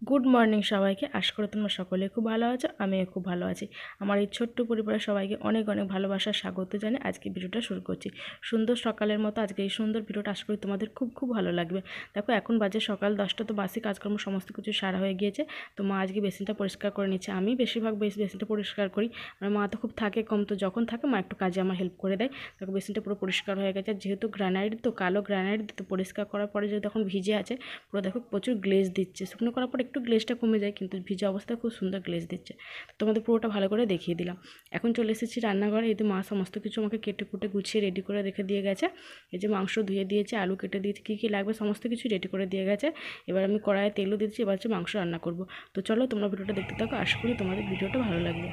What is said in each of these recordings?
Good morning সবাইকে। আশা করি তোমরা সকলে খুব ভালো আছো, আমিও খুব ভালো আছি। আমার এই ছোট্ট পরিবারের সবাইকে অনেক অনেক ভালোবাসার স্বাগত জানিয়ে আজকে ভিডিওটা শুরু করছি। সুন্দর সকালের মতো আজকে এই সুন্দর ভিডিওটা আশা করি তোমাদের খুব খুব ভালো লাগবে। দেখো এখন বাজে সকাল 10টা, তো বাসি কাজকর্ম সমস্ত কিছু সারা হয়ে গিয়েছে। তো মা আজকে বেসিনটা পরিষ্কার করে নিচ্ছে। আমি বেশিরভাগ বেসিনটা পরিষ্কার করি, আমার মা তো খুব থাকে কম, তো যখন থাকে মা একটু কাজে আমার হেল্প করে দেয়। দেখো বেসিনটা পুরো পরিষ্কার হয়ে গেছে। যেহেতু গ্রানাইট, তো কালো গ্রানাইট, তো পরিষ্কার করার পরে যেহেতু এখন ভিজে আছে পুরো, দেখো প্রচুর গ্লেজ দিচ্ছে। শুকনো করার পর একটু গ্লেজটা কমে যায়, কিন্তু ভিজা অবস্থায় খুব সুন্দর গ্লেজ দিচ্ছে। তোমাদের পুরোটা ভালো করে দেখিয়ে দিলাম। এখন চলে এসেছি রান্নাঘরে। এই যে মা সমস্ত কিছু আমাকে কেটে কুটে গুছিয়ে রেডি করে রেখে দিয়ে গেছে। এই যে মাংস ধুয়ে দিয়েছে, আলু কেটে দিয়েছে, কী কী লাগবে সমস্ত কিছু রেডি করে দিয়ে গেছে। এবার আমি কড়াইয়ে তেলও দিচ্ছি, এবার হচ্ছে মাংস রান্না করব। তো চলো তোমরা ভিডিওটা দেখতে থাকো, আশা করি তোমাদের ভিডিওটা ভালো লাগবে।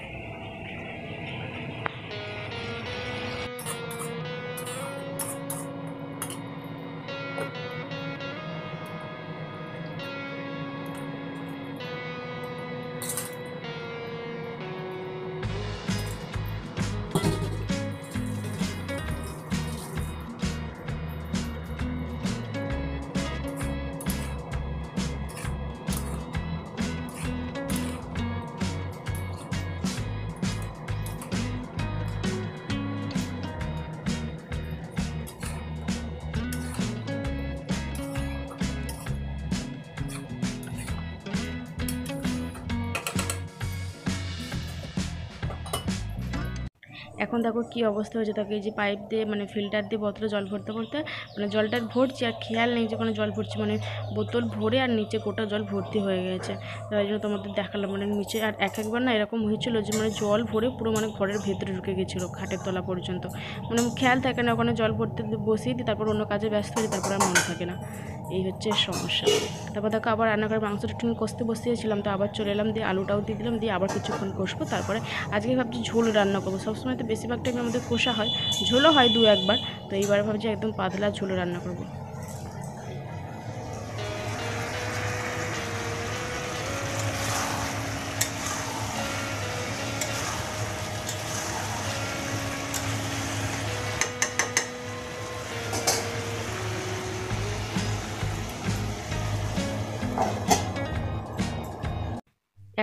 এখন দেখো কি অবস্থা হয়েছে। তাকে এই যে পাইপ দিয়ে মানে ফিল্টার দিয়ে বোতলে জল ভরতে ভরতে মানে জলটা ভরছি আর খেয়াল নেই যে কোনো জল ভরছি, মানে বোতল ভরে আর নিচে গোটা জল ভর্তি হয়ে গেছে। তাই জন্য তোমাদের দেখালাম, মানে নিচে আর একবার না এরকম হয়েছিল যে মানে জল ভরে পুরো মানে ঘরের ভেতরে ঢুকে গেছিলো, খাটের তলা পর্যন্ত। মানে খেয়াল থাকে না, ওখানে জল ভরতে বসিয়ে দিই, তারপর অন্য কাজে ব্যস্ত হয়ে তারপর আর মনে থাকে না। এই হচ্ছে সমস্যা। তারপর দেখো আবার রান্নাঘরে মাংসটা একটু কষতে বসিয়েছিলাম, তো আবার চলে এলাম, দিয়ে আলুটাও দিয়ে দিলাম, দিয়ে আবার কিছুক্ষণ কষবো। তারপরে আজকে ভাবছি ঝোল রান্না করবো। সবসময় তো বেশিরভাগ টাইমে আমাদের কষা হয়, ঝোলও হয় দু একবার। তো এইবার ভাবছি একদম পাতলা ঝোল রান্না করবো।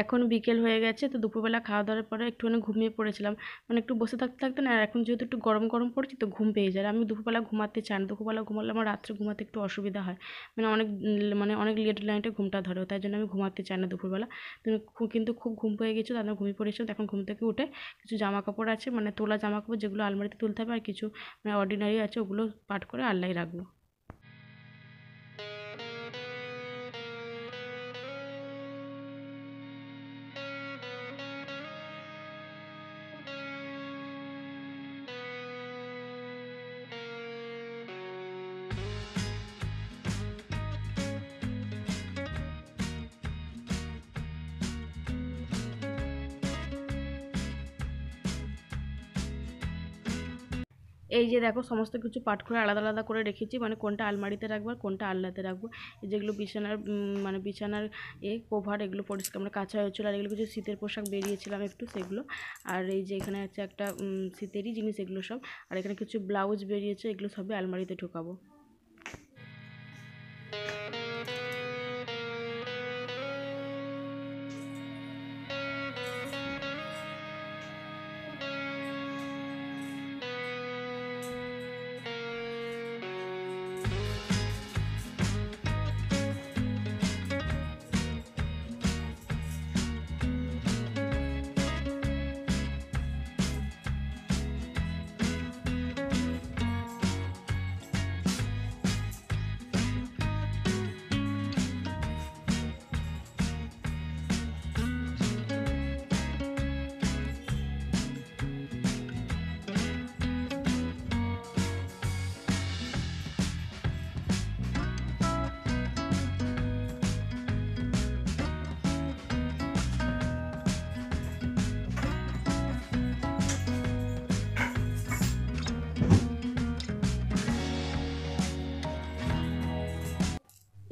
এখন বিকেল হয়ে গেছে, তো দুপুরবেলা খাওয়া দাওয়ার পরে একটুখানি ঘুমিয়ে পড়েছিলাম। মানে একটু বসে থাকতে থাকতে না, আর এখন যেহেতু একটু গরম গরম পড়ছে তো ঘুম পেয়ে যায়। আমি দুপুরবেলা ঘুমাতে চান, দুপুরবেলা ঘুমালে আমার রাত্রে ঘুমাতে একটু অসুবিধা হয়। মানে অনেক লেট নাইটে ঘুমটা ধরে, তাই জন্য আমি ঘুমাতে চাই না দুপুরবেলা। কিন্তু খুব ঘুম পেয়ে গেছিলো, তারপর ঘুমিয়ে পড়েছিলাম। এখন ঘুম থেকে উঠে কিছু জামা কাপড় আছে, মানে তোলা জামা কাপড়, যেগুলো আলমারিতে তুলতে হবে, আর কিছু মানে অর্ডিনারি আছে, ওগুলো পাট করে আল্লায় রাখবো। এই যে দেখো সমস্ত কিছু পাট করে আলাদা আলাদা করে রেখেছি, মানে কোনটা আলমারিতে রাখবো আর কোনটা আলনাতে রাখবো। এই যেগুলো বিছানার মানে বিছানার কভার, এগুলো পরিষ্কার মানে কাঁচা হয়েছিল, আর এগুলো কিছু শীতের পোশাক বেরিয়েছিলাম একটু, সেগুলো। আর এই যে এখানে আছে একটা শীতেরই জিনিস, এগুলো সব। আর এখানে কিছু ব্লাউজ বেরিয়েছে, এগুলো সবই আলমারিতে ঢোকাবো।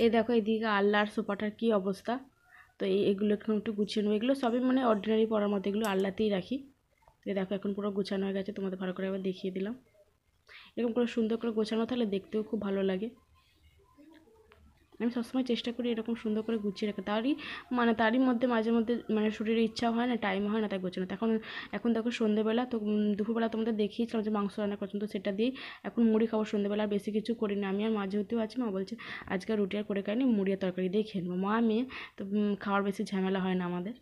এই দেখো এইদিকে আলনার সোফাটার কি অবস্থা। তো এগুলো এখন একটু গুছিয়ে নেবো। এগুলো সবই মানে অর্ডিনারি পরার মতো, এগুলো আলনাতেই রাখি। এই দেখো এখন পুরো গোছানো হয়ে গেছে, তোমাদের ভালো করে আবার দেখিয়ে দিলাম। এরকম করে সুন্দর করে গোছানো থাকলে দেখতেও খুব ভালো লাগে। আমি সবসময় চেষ্টা করি এরকম সুন্দর করে গুছিয়ে রাখতে, তারই মধ্যে মাঝে মধ্যে মানে শরীরে ইচ্ছাও হয় না, টাইম হয় না, তাই গোছানো। এখন দেখো সন্ধ্যেবেলা তো, দুপুরবেলা তোমাদের দেখিয়েছিলাম যে মাংস রান্না করছিলাম, তো সেটা দিয়েই এখন মুড়ি খাবো সন্ধ্যেবেলা। আর বেশি কিছু করি না আমি, আর মা যেহেতু আছে, মা বলছে আজকে রুটি আর করে খাইনি, মুড়ি আর তরকারি দিয়ে খেয়ে নেবো, মা মেয়ে তো খাওয়ার বেশি ঝামেলা হয় না আমাদের।